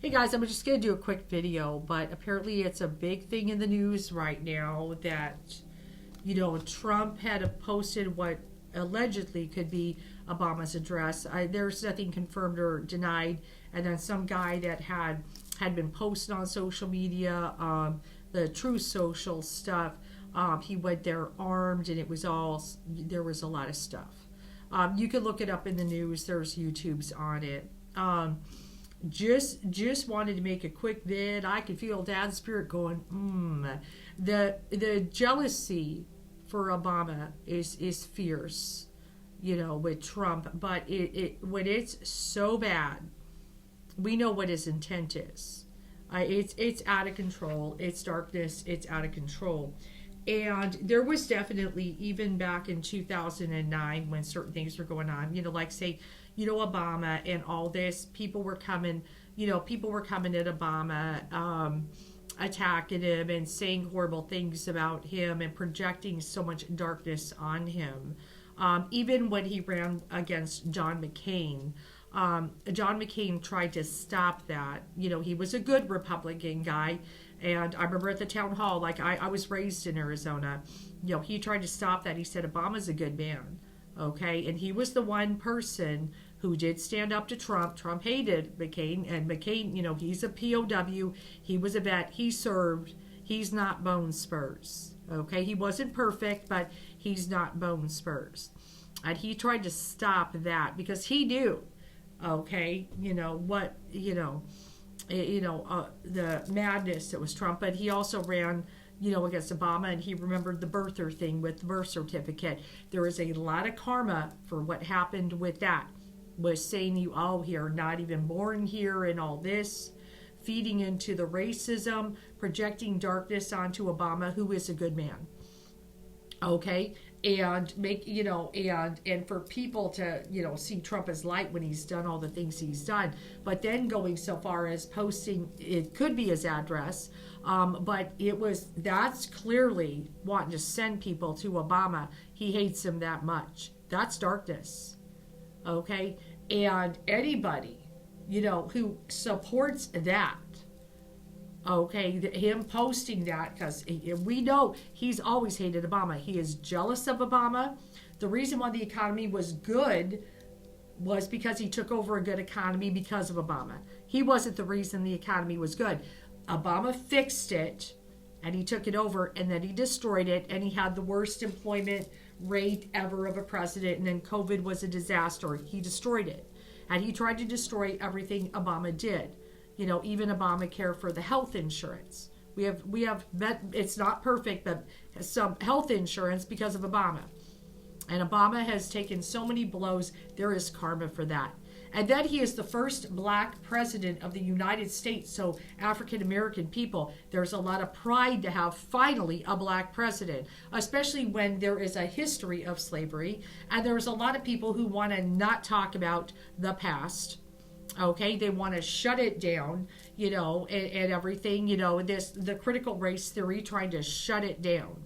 Hey guys, I'm just going to do a quick video, but apparently it's a big thing in the news right now that, Trump had posted what allegedly could be Obama's address. There's nothing confirmed or denied. And then some guy that had been posting on social media, the True Social stuff, he went there armed, and there was a lot of stuff. You can look it up in the news. There's YouTubes on it. Just wanted to make a quick vid. I could feel Dad's spirit going, The jealousy for Obama is fierce, with Trump. But when it's so bad, we know what his intent is. It's out of control. It's darkness. It's out of control. And there was definitely, even back in 2009, when certain things were going on, like say, Obama and all this, people were coming at Obama, attacking him and saying horrible things about him and projecting so much darkness on him. Even when he ran against John McCain, John McCain tried to stop that. He was a good Republican guy. And I remember at the town hall, like I was raised in Arizona, he tried to stop that. He said, Obama's a good man. Okay. And he was the one person who did stand up to Trump. Trump hated McCain, and McCain, he's a POW. He was a vet. He served. He's not Bone Spurs. Okay. He wasn't perfect, but he's not Bone Spurs. And he tried to stop that because he knew, okay, the madness that was Trump. But he also ran, against Obama, and he remembered the birther thing with the birth certificate. There is a lot of karma for what happened with that. Was saying you're not even born here and all this, feeding into the racism, projecting darkness onto Obama, who is a good man. Okay. And and for people to, see Trump as light when he's done all the things he's done, but then going so far as posting, it could be his address, but that's clearly wanting to send people to Obama. He hates him that much. That's darkness. Okay. And anybody, who supports that, okay, him posting that, because we know he's always hated Obama. He is jealous of Obama. The reason why the economy was good was because he took over a good economy because of Obama. He wasn't the reason the economy was good. Obama fixed it, and he took it over, and then he destroyed it, and he had the worst employment rate ever of a president, and then COVID was a disaster. He destroyed it. And he tried to destroy everything Obama did. Even Obamacare for the health insurance. We have it's not perfect, but some health insurance because of Obama. And Obama has taken so many blows. There is karma for that. And then he is the first black president of the United States. So African American people, there's a lot of pride to have finally a black president, especially when there is a history of slavery. And there's a lot of people who want to not talk about the past. Okay, they want to shut it down, and everything, the critical race theory, trying to shut it down.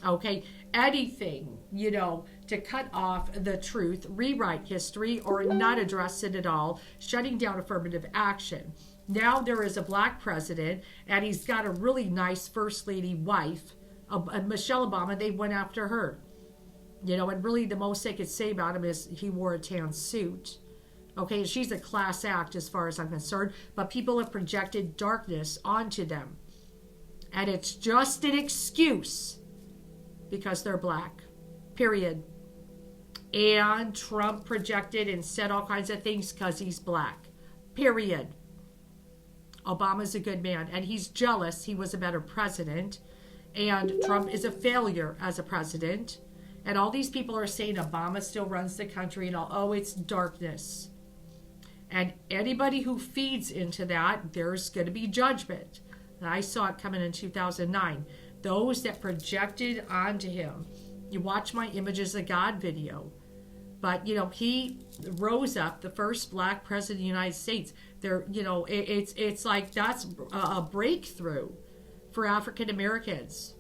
Okay, anything, to cut off the truth, rewrite history, or not address it at all, shutting down affirmative action. Now there is a black president, and he's got a really nice first lady wife, Michelle Obama. They went after her, and really the most they could say about him is he wore a tan suit. Okay, she's a class act as far as I'm concerned, but people have projected darkness onto them. And it's just an excuse because they're black, period. And Trump projected and said all kinds of things because he's black, period. Obama's a good man, and he's jealous he was a better president, and Trump is a failure as a president. And all these people are saying Obama still runs the country and all. Oh, it's darkness. And anybody who feeds into that, there's going to be judgment. And I saw it coming in 2009. Those that projected onto him. You watch my Images of God video. But, he rose up, the first black president of the United States. There, it's like that's a breakthrough for African Americans.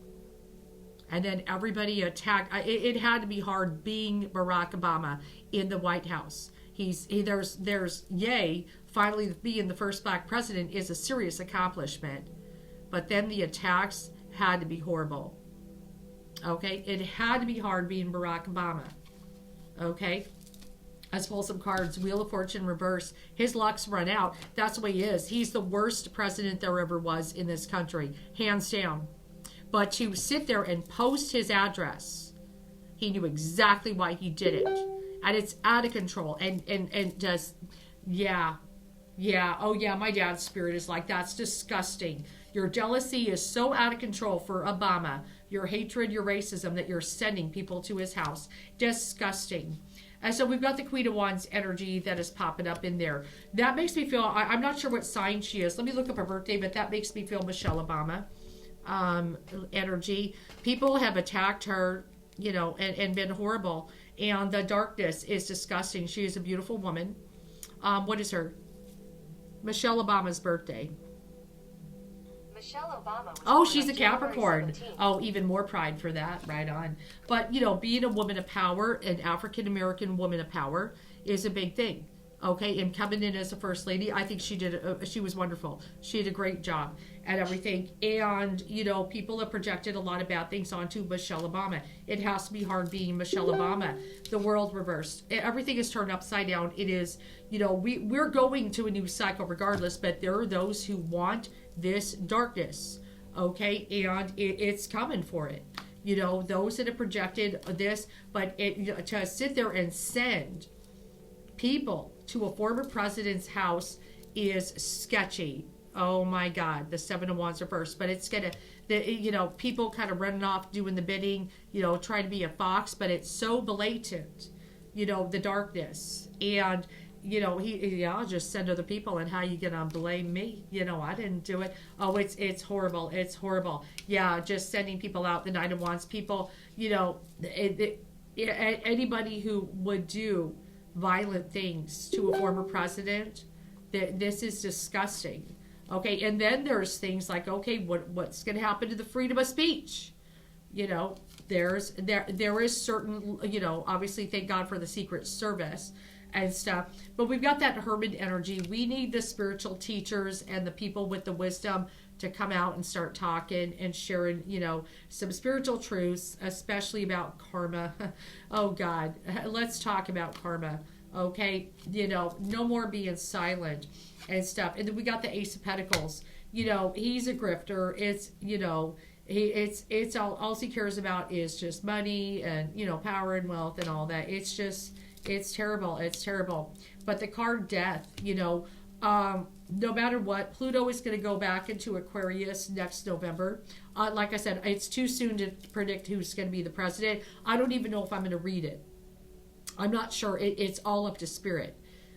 And then everybody attacked. It had to be hard being Barack Obama in the White House. There's yay finally being the first black president is a serious accomplishment. But then the attacks had to be horrible. Okay? It had to be hard being Barack Obama. Okay? Let's pull some cards. Wheel of Fortune reverse. His luck's run out. That's the way he is. He's the worst president there ever was in this country. Hands down. But to sit there and post his address, he knew exactly why he did it. And it's out of control. And just, yeah. Oh yeah, my dad's spirit is like, that's disgusting. Your jealousy is so out of control for Obama. Your hatred, your racism, that you're sending people to his house. Disgusting. And so we've got the Queen of Wands energy that is popping up in there. That makes me feel, I'm not sure what sign she is. Let me look up her birthday, but that makes me feel Michelle Obama energy. People have attacked her, you know, and been horrible. And the darkness is disgusting. She is a beautiful woman. What is her? Michelle Obama's birthday. Michelle Obama. Oh, she's a Capricorn. Oh, even more pride for that. Right on. But, you know, being a woman of power, an African-American woman of power, is a big thing. Okay, and coming in as a first lady, I think she was wonderful. She did a great job at everything. And, you know, people have projected a lot of bad things onto Michelle Obama. It has to be hard being Michelle Obama. The world reversed. Everything is turned upside down. It is, you know, we're going to a new cycle regardless, but there are those who want this darkness. Okay, and it's coming for it. You know, those that have projected this, but to sit there and send people to a former president's house is sketchy. Oh my God, the Seven of Wands reversed. But it's gonna, you know, people kind of running off doing the bidding, you know, trying to be a fox, but it's so blatant, you know, the darkness. And, you know, I'll just send other people, and how you gonna blame me? You know, I didn't do it. Oh, it's horrible. It's horrible. Yeah, just sending people out, the Nine of Wands people, you know, anybody who would do violent things to a former president, this is disgusting. Okay, and then there's things like, okay, what's going to happen to the freedom of speech? You know, there is certain, you know, obviously thank God for the Secret Service and stuff, but we've got that Hermit energy. We need the spiritual teachers and the people with the wisdom to come out and start talking and sharing, you know, some spiritual truths, especially about karma. Oh God, let's talk about karma. Okay, you know, no more being silent and stuff. And then we got the Ace of Pentacles. You know, he's a grifter. It's, you know, it's all he cares about is just money and, you know, power and wealth and all that. It's just, it's terrible. It's terrible. But the card Death, you know, no matter what, Pluto is going to go back into Aquarius next November. Like I said, it's too soon to predict who's going to be the president. I don't even know if I'm going to read it. I'm not sure. It's all up to spirit.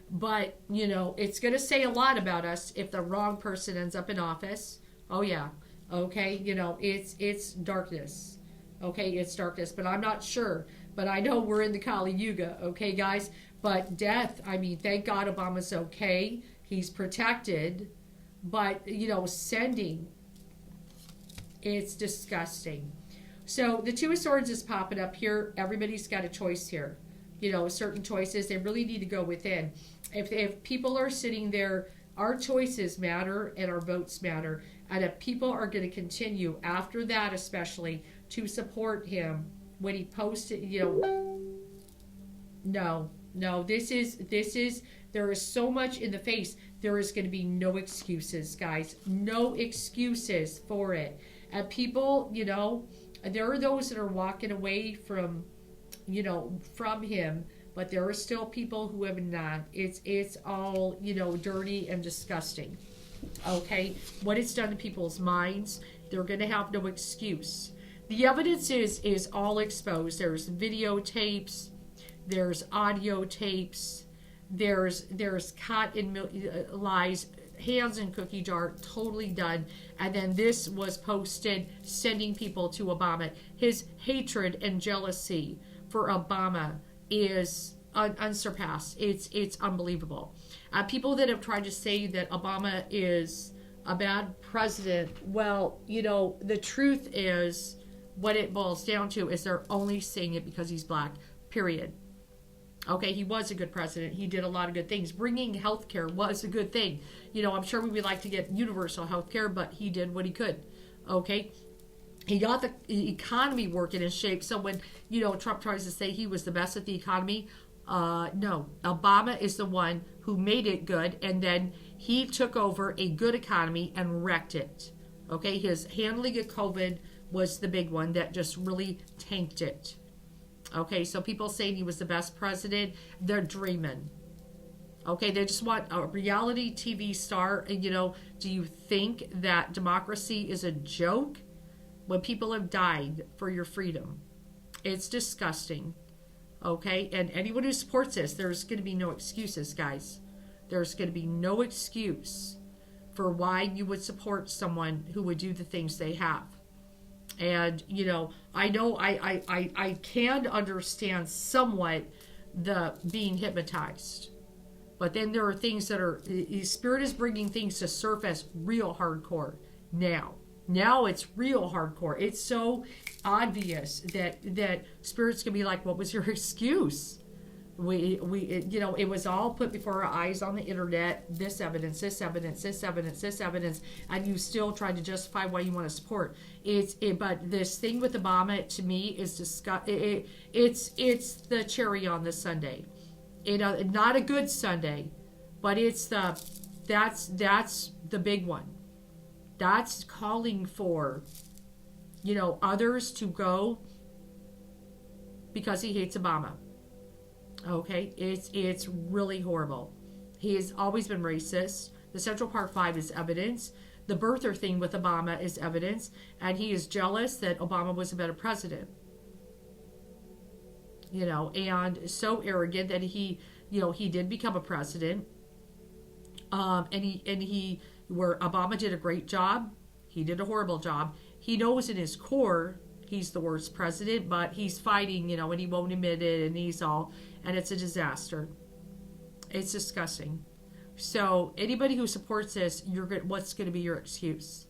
But, you know, it's going to say a lot about us if the wrong person ends up in office. Oh, yeah. Okay, you know, it's darkness. Okay, it's darkness. But I'm not sure. But I know we're in the Kali Yuga. Okay, guys? But death, I mean, thank God Obama's okay. He's protected, but, you know, sending, it's disgusting. So the Two of Swords is popping up here. Everybody's got a choice here. You know, certain choices, they really need to go within. If people are sitting there, our choices matter and our votes matter. And if people are going to continue after that, especially, to support him when he posted, you know, no, this is, there is so much in the face. There is going to be no excuses, guys. No excuses for it. And people, you know, there are those that are walking away from, you know, from him, but there are still people who have not. It's all, you know, dirty and disgusting. Okay? What it's done to people's minds, they're going to have no excuse. The evidence is all exposed. There's videotapes, there's audio tapes, there's caught in lies, hands in cookie jar, totally done. And then this was posted, sending people to Obama. His hatred and jealousy for Obama is unsurpassed. It's unbelievable. People that have tried to say that Obama is a bad president, well, you know, the truth is, what it boils down to is they're only saying it because he's black, period. Okay, he was a good president. He did a lot of good things. Bringing health care was a good thing. I'm sure we would like to get universal health care, but he did what he could. Okay? He got the economy working in shape. So when, Trump tries to say he was the best at the economy, no. Obama is the one who made it good, and then he took over a good economy and wrecked it. Okay? His handling of COVID was the big one that just really tanked it. Okay, so people saying he was the best president, they're dreaming. Okay, they just want a reality TV star. And, do you think that democracy is a joke? When people have died for your freedom. It's disgusting. Okay, and anyone who supports this, there's going to be no excuses, guys. There's going to be no excuse for why you would support someone who would do the things they have. And, I know I can understand somewhat the being hypnotized. But then there are things that are, Spirit is bringing things to surface real hardcore now. Now it's real hardcore. It's so obvious that Spirit's going to be like, what was your excuse? It was all put before our eyes on the internet, this evidence, this evidence, this evidence, this evidence, and you still try to justify why you want to support. But this thing with Obama, to me, is it's the cherry on the sundae. Not a good sundae, but that's the big one. That's calling for, others to go because he hates Obama. Okay, it's really horrible. He has always been racist. The Central Park 5 is evidence. The birther thing with Obama is evidence. And he is jealous that Obama was a better president. And so arrogant that he did become a president. Where Obama did a great job, he did a horrible job. He knows in his core he's the worst president, but he's fighting, and he won't admit it, and it's a disaster. It's disgusting. So anybody who supports this, what's going to be your excuse?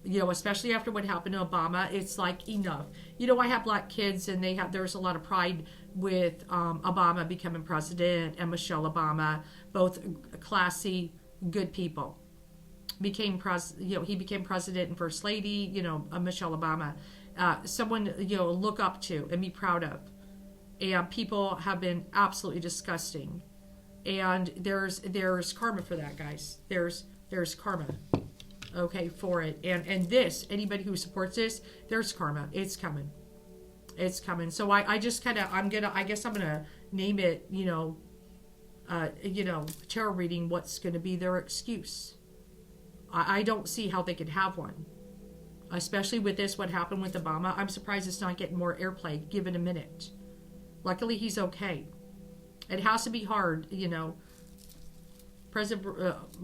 Especially after what happened to Obama, it's like enough. I have black kids, and there's a lot of pride with Obama becoming president and Michelle Obama, both classy, good people. He became president and first lady, Michelle Obama, someone, look up to and be proud of. And people have been absolutely disgusting. And there's karma for that, guys. There's karma, okay, for it. And this, anybody who supports this, there's karma. It's coming. It's coming. So I just I'm gonna name it, tarot reading, what's gonna be their excuse. I don't see how they could have one. Especially with this, what happened with Obama. I'm surprised it's not getting more airplay. Give it a minute. Luckily, he's okay. It has to be hard, President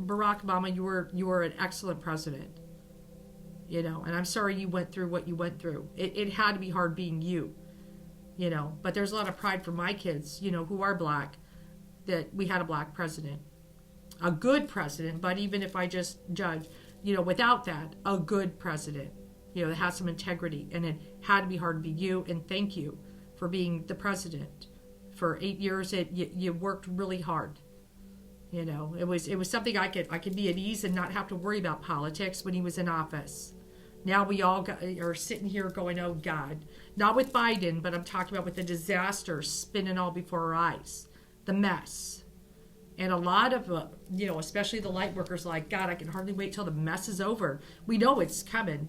Barack Obama, you were an excellent president. And I'm sorry you went through what you went through. It had to be hard being you. But there's a lot of pride for my kids, who are black, that we had a black president. A good president, but even if I just judge, without that, a good president, that has some integrity. And it had to be hard to be you, and thank you for being the president. For 8 years, you worked really hard. It was something I could be at ease and not have to worry about politics when he was in office. Now we all are sitting here going, oh God. Not with Biden, but I'm talking about with the disaster spinning all before our eyes. The mess. And a lot of, especially the light workers, like, God, I can hardly wait till the mess is over. We know it's coming,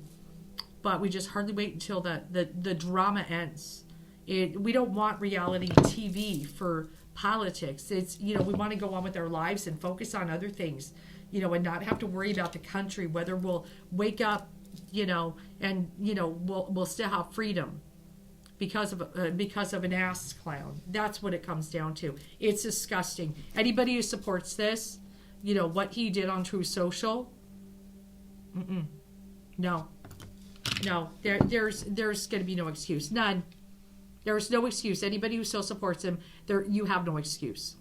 but we just hardly wait until the drama ends. We don't want reality TV for politics. It's, we want to go on with our lives and focus on other things, and not have to worry about the country, whether we'll wake up, and, we'll still have freedom. Because of an ass clown. That's what it comes down to. It's disgusting. Anybody who supports this, what he did on True Social, no. There's going to be no excuse. None. There's no excuse. Anybody who still supports him, you have no excuse.